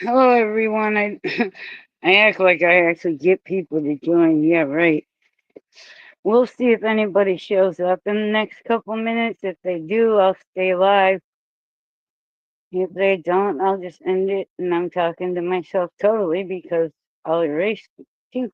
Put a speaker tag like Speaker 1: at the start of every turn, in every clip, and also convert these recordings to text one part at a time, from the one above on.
Speaker 1: Hello, everyone. I act like I actually get people to join. Yeah, right. We'll see if anybody shows up in the next couple minutes. If they do, I'll stay live. If they don't, I'll just end it. And I'm talking to myself totally because I'll erase it too.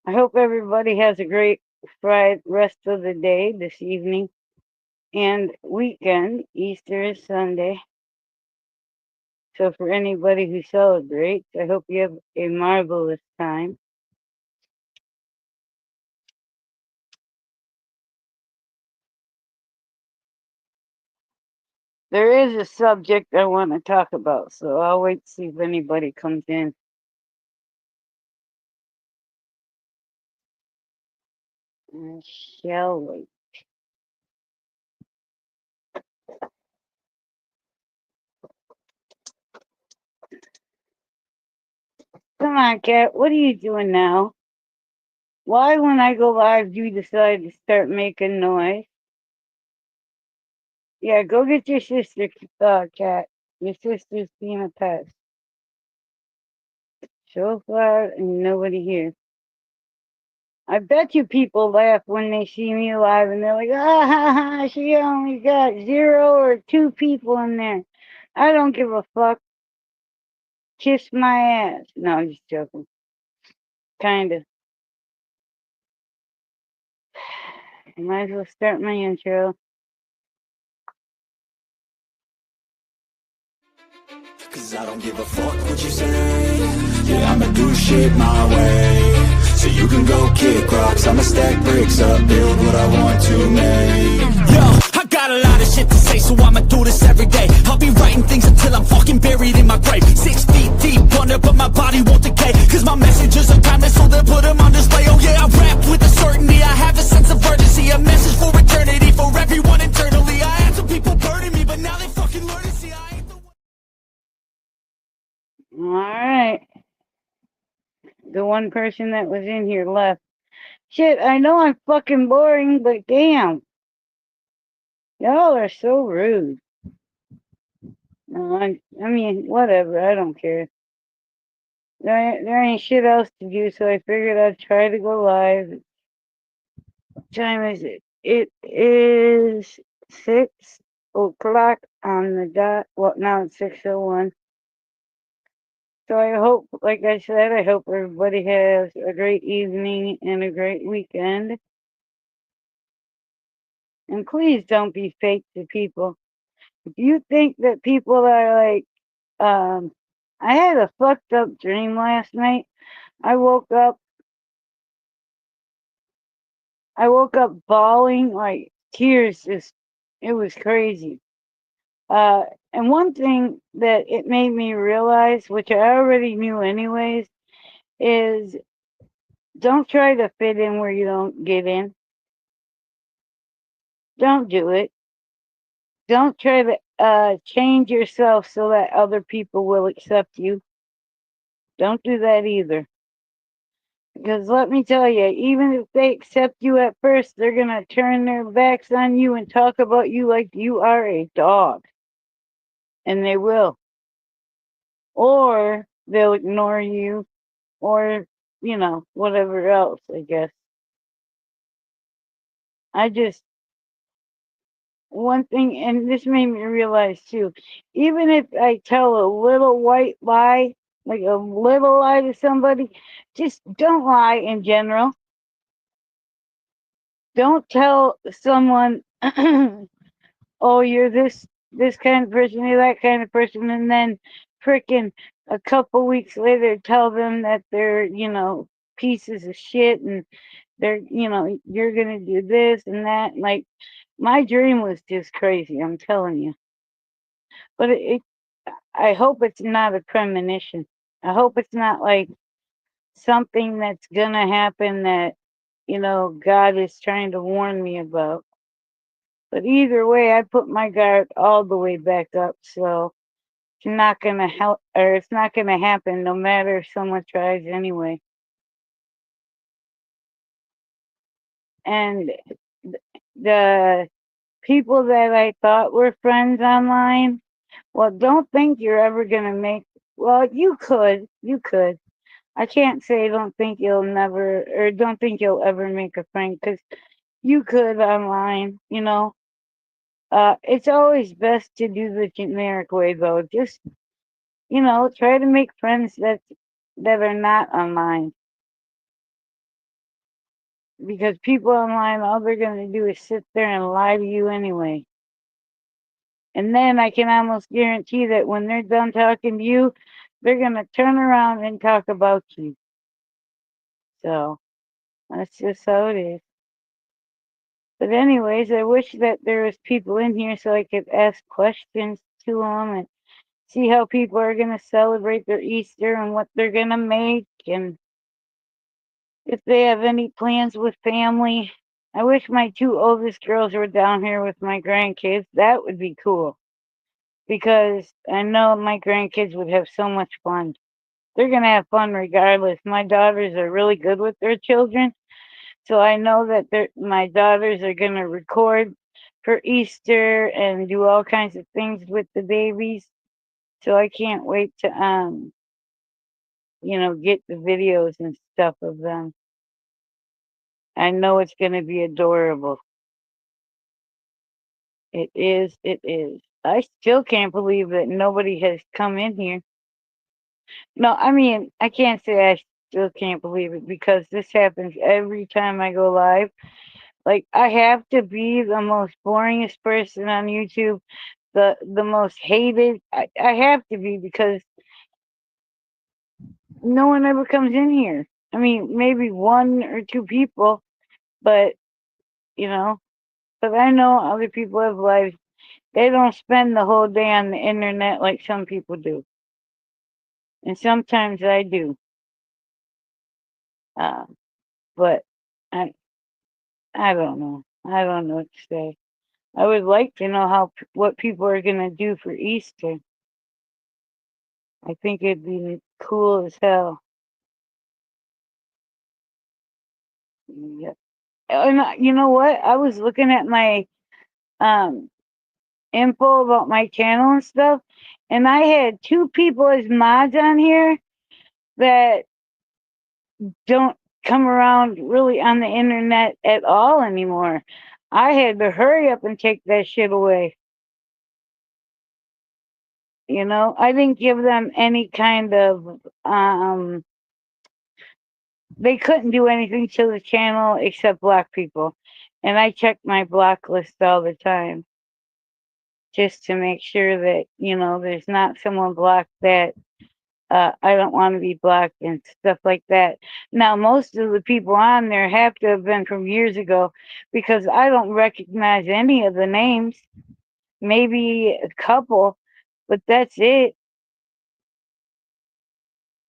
Speaker 1: I hope everybody has a great Friday rest of the day this evening and weekend. Easter is Sunday. So for anybody who celebrates, I hope you have a marvelous time. There is a subject I want to talk about, so I'll wait to see if anybody comes in. Shall we? Come on, Cat. What are you doing now? Why, when I go live, do you decide to start making noise? Yeah, go get your sister, Cat. Your sister's being a pest. So far, nobody here. I bet you people laugh when they see me live and they're like, ah, ha, ha, she only got 0 or 2 people in there. I don't give a fuck. Kiss my ass. No, I'm just joking. Kinda. I might as well start my intro.
Speaker 2: Cause I don't give a fuck what you say. Yeah, I'ma do shit my way. So you can go kick rocks, I'ma stack bricks up, build what I want to make. Yo, I got a lot of shit to say, so I'ma do this every day. I'll be writing things until I'm fucking buried in my grave. 6 feet deep under, but my body won't decay. Cause my messages are timeless, so they'll put them on display. Oh yeah, I rap with a certainty, I have a sense of urgency. A message for eternity, for everyone internally. I had some people burning me, but now they fucking learn to see I ain't the one.
Speaker 1: Alright. The one person that was in here left. Shit, I know I'm fucking boring, but damn. Y'all are so rude. No, I mean, whatever. I don't care. There ain't shit else to do, so I figured I'd try to go live. What time is it? It is 6 o'clock on the dot. Well, now it's 6:01. So I hope, like I said, I hope everybody has a great evening and a great weekend. And please don't be fake to people. If you think that people are like, I had a fucked up dream last night. I woke up, I woke up bawling, like tears just, it was crazy. Uh, and one thing that it made me realize, which I already knew anyways, is don't try to fit in where you don't get in. Don't do it. Don't try to change yourself so that other people will accept you. Don't do that either. Because let me tell you, even if they accept you at first, they're going to turn their backs on you and talk about you like you are a dog. And they will. Or they'll ignore you, or, whatever else, I guess. I just, one thing, and this made me realize too, even if I tell a little white lie, like a little lie to somebody, just don't lie in general. Don't tell someone, oh, you're this kind of person, you're that kind of person, and then frickin' a couple weeks later tell them that they're, pieces of shit and they're, you're gonna do this and that. Like, my dream was just crazy, I'm telling you. But I hope it's not a premonition. I hope it's not like something that's gonna happen that, God is trying to warn me about. But either way, I put my guard all the way back up, so it's not gonna help, or it's not gonna happen, no matter if someone tries anyway. And the people that I thought were friends online, Well, don't think you're ever gonna make. Well, you could. You could. I can't say don't think you'll never or don't think you'll ever make a friend because you could online. It's always best to do the generic way though. Just try to make friends that are not online because people online all they're gonna do is sit there and lie to you anyway. And then I can almost guarantee that when they're done talking to you, they're gonna turn around and talk about you. So that's just how it is. But anyways, I wish that there was people in here so I could ask questions to them and see how people are gonna celebrate their Easter and what they're gonna make and if they have any plans with family. I wish my two oldest girls were down here with my grandkids. That would be cool because I know my grandkids would have so much fun. They're going to have fun regardless. My daughters are really good with their children. So I know that my daughters are going to record for Easter and do all kinds of things with the babies. So I can't wait to get the videos and stuff of them. I know it's going to be adorable. It is, it is. I still can't believe that nobody has come in here. No, I mean, I can't say I still can't believe it because this happens every time I go live. Like I have to be the most boringest person on YouTube, the most hated. I have to be because no one ever comes in here. I mean, maybe one or two people, but you know, but I know other people have lives. They don't spend the whole day on the internet like some people do, and sometimes I do. Uh, but I I don't know. I don't know what to say. I would like to know what people are gonna do for Easter. I think it'd be cool as hell. Yeah. And you know what? I was looking at my um info about my channel and stuff, and I had two people as mods on here that don't come around really on the internet at all anymore. I had to hurry up and take that shit away. I didn't give them any kind of they couldn't do anything to the channel except block people. And I check my block list all the time just to make sure that, there's not someone blocked that I don't want to be blocked and stuff like that. Now, most of the people on there have to have been from years ago because I don't recognize any of the names. Maybe a couple, but that's it.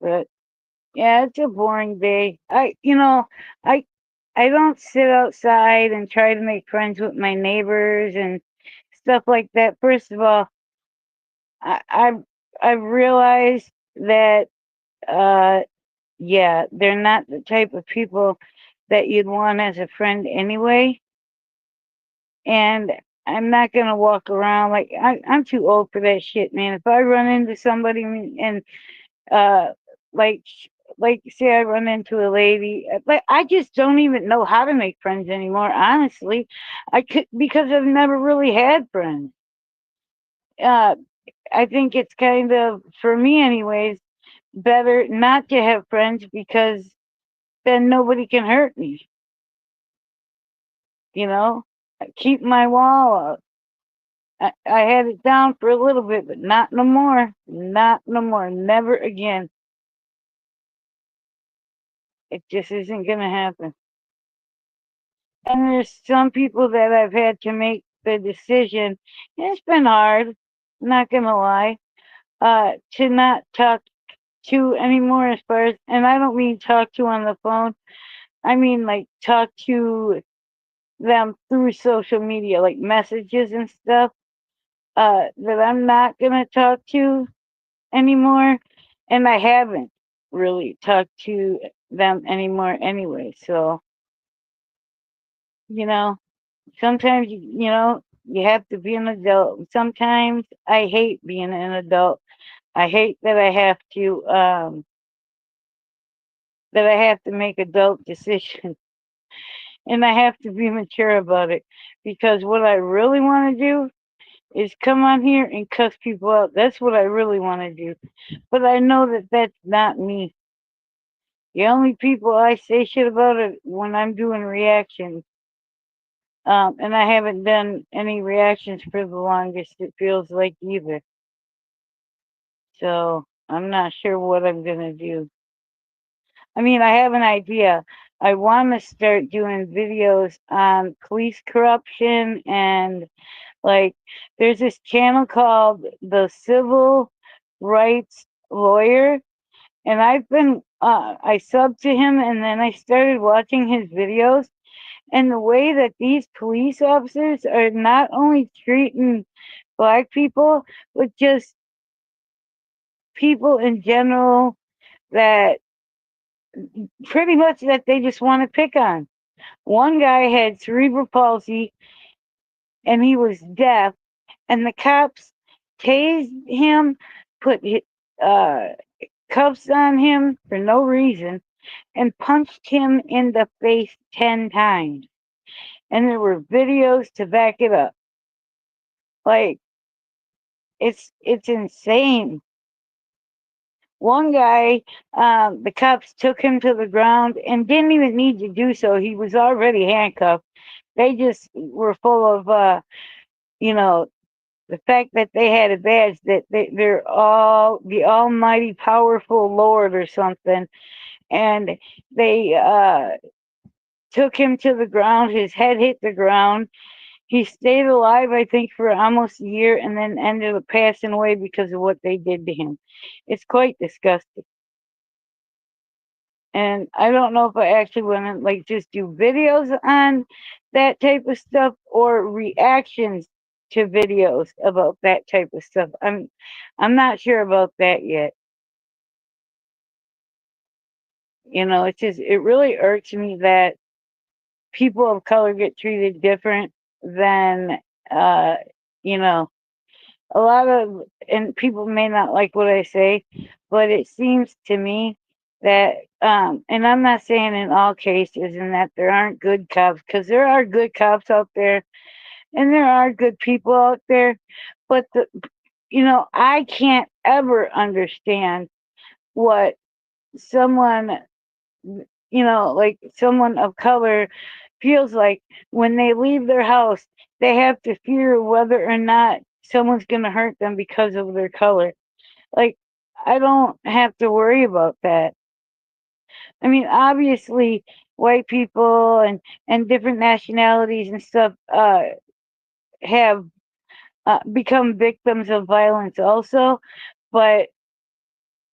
Speaker 1: But yeah, it's a boring day. I I don't sit outside and try to make friends with my neighbors and stuff like that. First of all, I've realized that uh yeah, they're not the type of people that you'd want as a friend anyway. And I'm not gonna walk around like I'm too old for that shit, man. If I run into somebody and uh like like say I run into a lady like I just don't even know how to make friends anymore, honestly. I could because I've never really had friends. uh I think it's kind of, for me anyways, better not to have friends because then nobody can hurt me, you know. I keep my wall up. I had it down for a little bit, but not no more, not no more, never again. It just isn't gonna happen. And there's some people that I've had to make the decision, and it's been hard, not gonna lie, to not talk to anymore as far as, and I don't mean talk to on the phone, I mean like talk to them through social media, like messages and stuff, that I'm not gonna talk to anymore, and I haven't really talked to them anymore anyway, so, you know, sometimes, You have to be an adult. Sometimes I hate being an adult. I hate that I have to make adult decisions and I have to be mature about it because what I really want to do is come on here and cuss people out. That's what I really want to do. But I know that that's not me. The only people I say shit about it when I'm doing reactions. And I haven't done any reactions for the longest, it feels like either. So I'm not sure what I'm going to do. I mean, I have an idea. I want to start doing videos on police corruption and like there's this channel called The Civil Rights Lawyer, and I subbed to him and then I started watching his videos, and the way that these police officers are not only treating black people, but just people in general that pretty much that they just want to pick on. One guy had cerebral palsy and he was deaf, and the cops tased him, put uh, cuffs on him for no reason, and punched him in the face 10 times. And there were videos to back it up. Like, it's insane. One guy, the cops took him to the ground and didn't even need to do so. He was already handcuffed. They just were full of, you know, the fact that they had a badge that they're all the almighty powerful Lord or something. And they took him to the ground. His head hit the ground. He stayed alive, I think, for almost a year and then ended up passing away because of what they did to him. It's quite disgusting. And I don't know if I actually want to like just do videos on that type of stuff or reactions to videos about that type of stuff. I'm not sure about that yet. It really irks me that people of color get treated different than uh you know a lot of, and people may not like what I say, but it seems to me that and I'm not saying in all cases and that there aren't good cops, because there are good cops out there and there are good people out there, but I can't ever understand what someone, like someone of color feels like when they leave their house. They have to fear whether or not someone's going to hurt them because of their color. Like, I don't have to worry about that. I mean, obviously, white people and different nationalities and stuff have become victims of violence also, but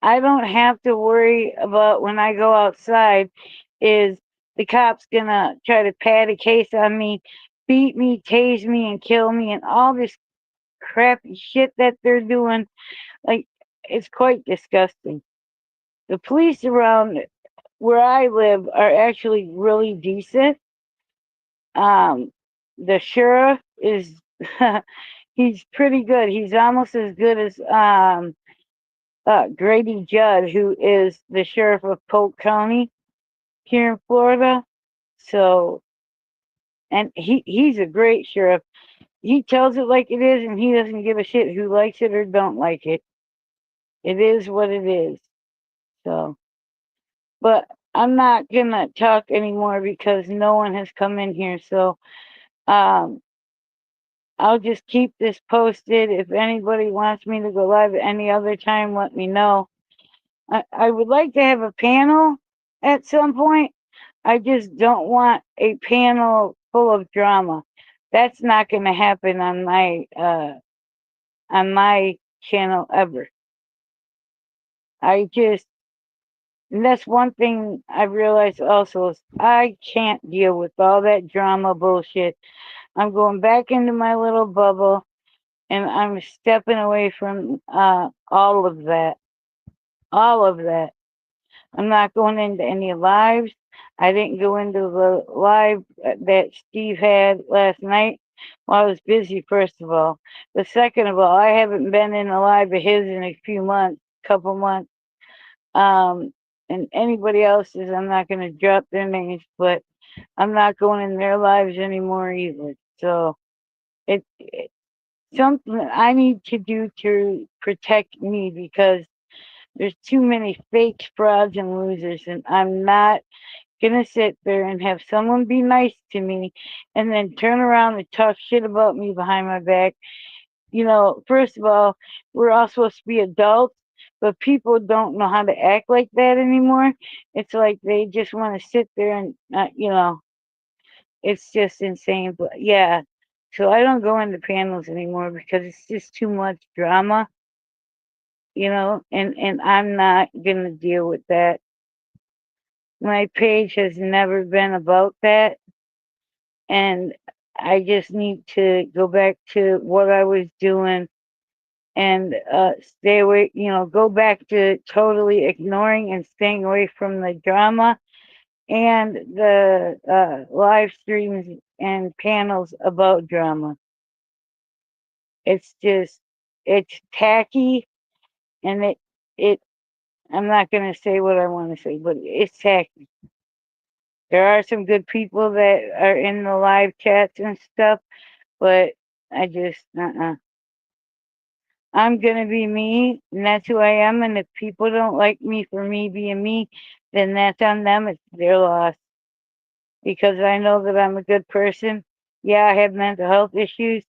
Speaker 1: I don't have to worry about when I go outside is the cops gonna try to pad a case on me, beat me, tase me, and kill me, and all this crappy shit that they're doing. Like, it's quite disgusting. The police around where I live are actually really decent. Um, the sheriff is he's pretty good. He's almost as good as Grady Judd, who is the sheriff of Polk County here in Florida. So, and he's a great sheriff. He tells it like it is, and he doesn't give a shit who likes it or don't like it. It is what it is. So, but I'm not gonna talk anymore because no one has come in here. So, um, I'll just keep this posted. If anybody wants me to go live at any other time, let me know. I would like to have a panel at some point. I just don't want a panel full of drama. That's not going to happen on my channel ever. I just and that's one thing I realized also is I can't deal with all that drama bullshit. I'm going back into my little bubble and I'm stepping away from all of that. All of that. I'm not going into any lives. I didn't go into the live that Steve had last night Well, I was busy, first of all. But second of all, I haven't been in a live of his in a few months, couple months. Um, and anybody else's, I'm not going to drop their names, but I'm not going in their lives anymore either. So it's something that I need to do to protect me because there's too many fake frauds and losers, and I'm not gonna sit there and have someone be nice to me and then turn around and talk shit about me behind my back. First of all, we're all supposed to be adults, but people don't know how to act like that anymore. It's like they just want to sit there and, it's just insane. But yeah, so I don't go into panels anymore because it's just too much drama, and I'm not gonna deal with that. My page has never been about that, and I just need to go back to what I was doing and stay away, go back to totally ignoring and staying away from the drama and the live streams and panels about drama. It's just, it's tacky, and it, I'm not going to say what I want to say, but it's tacky. There are some good people that are in the live chats and stuff, but I just, I'm gonna be me, and that's who I am. And if people don't like me for me being me, then that's on them. It's their loss. Because I know that I'm a good person. Yeah, I have mental health issues,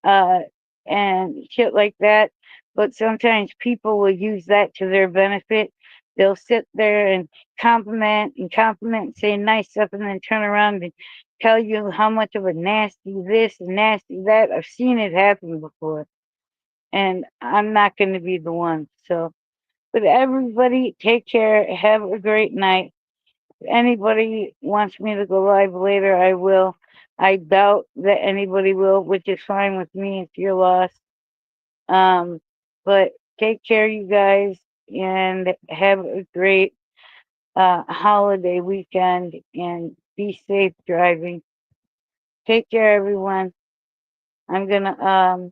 Speaker 1: uh, and shit like that. But sometimes people will use that to their benefit. They'll sit there and compliment and say nice stuff and then turn around and tell you how much of a nasty this and nasty that. I've seen it happen before. And I'm not going to be the one. So, but everybody, take care. Have a great night. If anybody wants me to go live later, I will. I doubt that anybody will, which is fine with me. It's your loss. Um, but take care, you guys, and have a great holiday weekend, and be safe driving. Take care, everyone. I'm gonna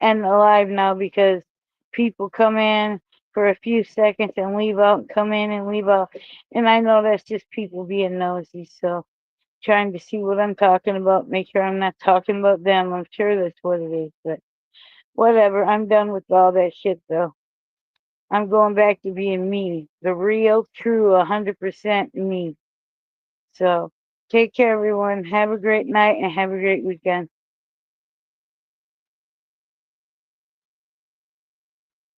Speaker 1: end the live now because people come in for a few seconds and leave out, and come in and leave out, and I know that's just people being nosy. So trying to see what I'm talking about, make sure I'm not talking about them. I'm sure that's what it is, but whatever. I'm done with all that shit though. I'm going back to being me, the real, true, 100% me. So take care, everyone. Have a great night and have a great weekend.